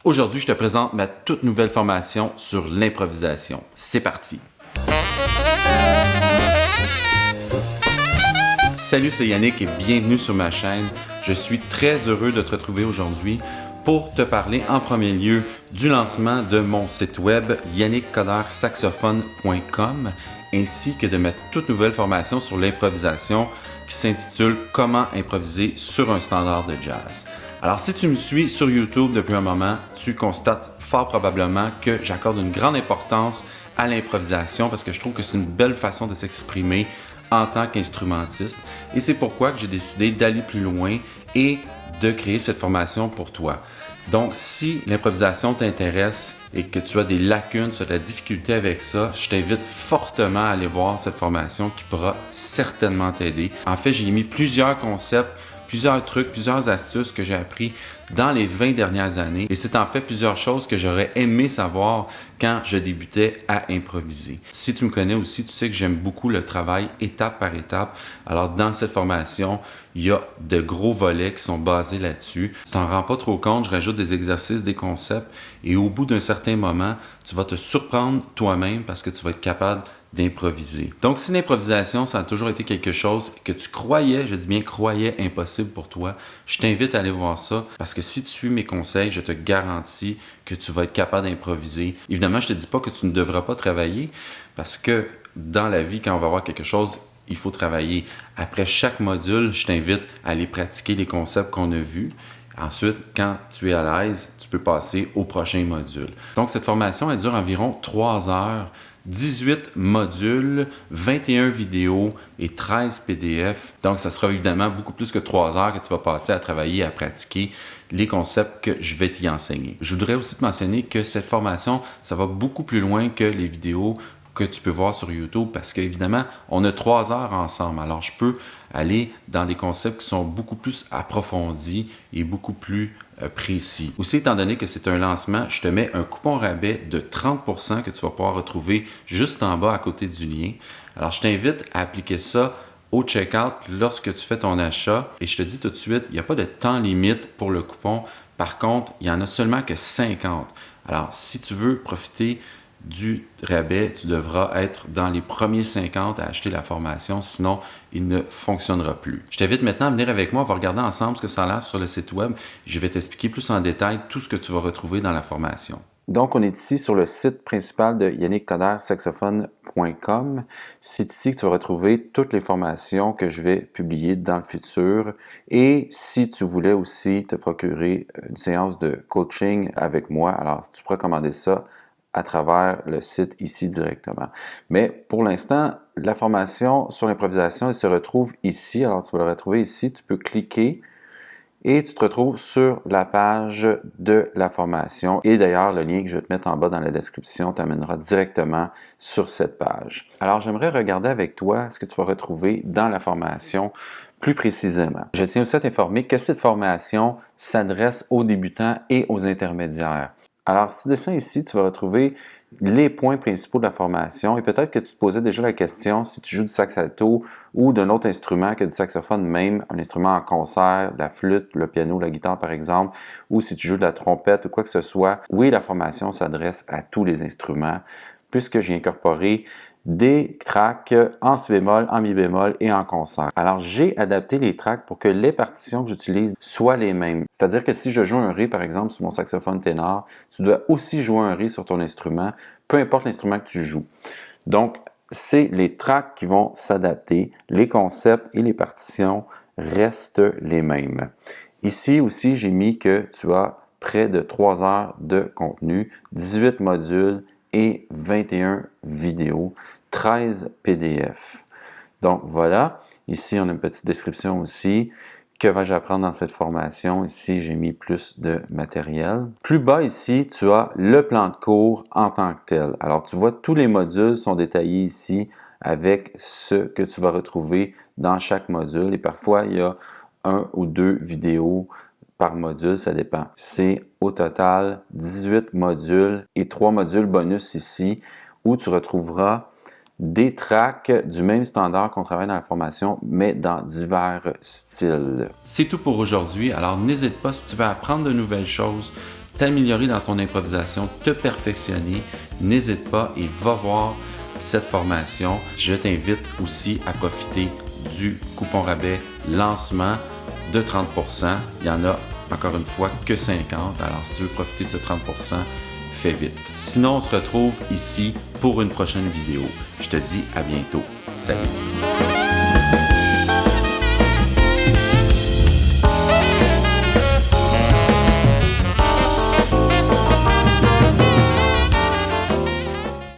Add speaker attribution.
Speaker 1: Aujourd'hui, je te présente ma toute nouvelle formation sur l'improvisation. C'est parti! Salut, c'est Yannick et bienvenue sur ma chaîne. Je suis très heureux de te retrouver aujourd'hui pour te parler en premier lieu du lancement de mon site web yannickcodersaxophone.com ainsi que de ma toute nouvelle formation sur l'improvisation qui s'intitule « Comment improviser sur un standard de jazz ». Alors, si tu me suis sur YouTube depuis un moment, tu constates fort probablement que j'accorde une grande importance à l'improvisation parce que je trouve que c'est une belle façon de s'exprimer en tant qu'instrumentiste. Et c'est pourquoi que j'ai décidé d'aller plus loin et de créer cette formation pour toi. Donc, si l'improvisation t'intéresse et que tu as des lacunes, tu as de la difficulté avec ça, je t'invite fortement à aller voir cette formation qui pourra certainement t'aider. En fait, j'ai mis plusieurs concepts, plusieurs trucs, plusieurs astuces que j'ai appris dans les 20 dernières années. Et c'est en fait plusieurs choses que j'aurais aimé savoir quand je débutais à improviser. Si tu me connais aussi, tu sais que j'aime beaucoup le travail étape par étape. Alors dans cette formation, il y a de gros volets qui sont basés là-dessus. Tu t'en rends pas trop compte, je rajoute des exercices, des concepts. Et au bout d'un certain moment, tu vas te surprendre toi-même parce que tu vas être capable d'improviser. Donc, si l'improvisation, ça a toujours été quelque chose que tu croyais, je dis bien croyais, impossible pour toi, je t'invite à aller voir ça parce que si tu suis mes conseils, je te garantis que tu vas être capable d'improviser. Évidemment, je ne te dis pas que tu ne devras pas travailler parce que dans la vie, quand on va voir quelque chose, il faut travailler. Après chaque module, je t'invite à aller pratiquer les concepts qu'on a vus. Ensuite, quand tu es à l'aise, tu peux passer au prochain module. Donc, cette formation, elle dure environ 3 heures. 18 modules, 21 vidéos et 13 PDF. Donc, ça sera évidemment beaucoup plus que 3 heures que tu vas passer à travailler, à pratiquer les concepts que je vais t'y enseigner. Je voudrais aussi te mentionner que cette formation, ça va beaucoup plus loin que les vidéos que tu peux voir sur YouTube parce qu'évidemment, on a 3 heures ensemble. Alors, je peux aller dans des concepts qui sont beaucoup plus approfondis et beaucoup plus précis. Aussi, étant donné que c'est un lancement, je te mets un coupon rabais de 30% que tu vas pouvoir retrouver juste en bas à côté du lien. Alors, je t'invite à appliquer ça au checkout lorsque tu fais ton achat. Et je te dis tout de suite, il n'y a pas de temps limite pour le coupon. Par contre, il n'y en a seulement que 50. Alors, si tu veux profiter du rabais, tu devras être dans les premiers 50 à acheter la formation, sinon il ne fonctionnera plus. Je t'invite maintenant à venir avec moi, on va regarder ensemble ce que ça a l'air sur le site web. Je vais t'expliquer plus en détail tout ce que tu vas retrouver dans la formation. Donc, on est ici sur le site principal de yannickcodersaxophone.com. C'est ici que tu vas retrouver toutes les formations que je vais publier dans le futur. Et si tu voulais aussi te procurer une séance de coaching avec moi, alors tu pourras commander ça à travers le site ici directement. Mais pour l'instant, la formation sur l'improvisation, elle se retrouve ici. Alors, tu vas la retrouver ici. Tu peux cliquer et tu te retrouves sur la page de la formation. Et d'ailleurs, le lien que je vais te mettre en bas dans la description t'amènera directement sur cette page. Alors, j'aimerais regarder avec toi ce que tu vas retrouver dans la formation plus précisément. Je tiens aussi à t'informer que cette formation s'adresse aux débutants et aux intermédiaires. Alors, si tu descends ici, tu vas retrouver les points principaux de la formation et peut-être que tu te posais déjà la question si tu joues du sax alto ou d'un autre instrument que du saxophone même, un instrument en concert, la flûte, le piano, la guitare par exemple, ou si tu joues de la trompette ou quoi que ce soit. Oui, la formation s'adresse à tous les instruments puisque j'ai incorporé des tracks en si bémol, en mi bémol et en concert. Alors, j'ai adapté les tracks pour que les partitions que j'utilise soient les mêmes. C'est-à-dire que si je joue un ré, par exemple, sur mon saxophone ténor, tu dois aussi jouer un ré sur ton instrument, peu importe l'instrument que tu joues. Donc, c'est les tracks qui vont s'adapter. Les concepts et les partitions restent les mêmes. Ici aussi, j'ai mis que tu as près de 3 heures de contenu, 18 modules et 21 vidéos, 13 PDF. Donc voilà, ici on a une petite description aussi. Que vais-je apprendre dans cette formation? Ici, j'ai mis plus de matériel. Plus bas ici, tu as le plan de cours en tant que tel. Alors tu vois, tous les modules sont détaillés ici avec ce que tu vas retrouver dans chaque module. Et parfois, il y a 1 ou 2 vidéos par module, ça dépend. C'est au total 18 modules et 3 modules bonus ici où tu retrouveras des tracks du même standard qu'on travaille dans la formation, mais dans divers styles. C'est tout pour aujourd'hui, alors n'hésite pas si tu veux apprendre de nouvelles choses, t'améliorer dans ton improvisation, te perfectionner, n'hésite pas et va voir cette formation. Je t'invite aussi à profiter du coupon rabais lancement de 30%. Il y en a encore une fois que 50. Alors si tu veux profiter de ce 30%, fais vite. Sinon, on se retrouve ici pour une prochaine vidéo. Je te dis à bientôt. Salut!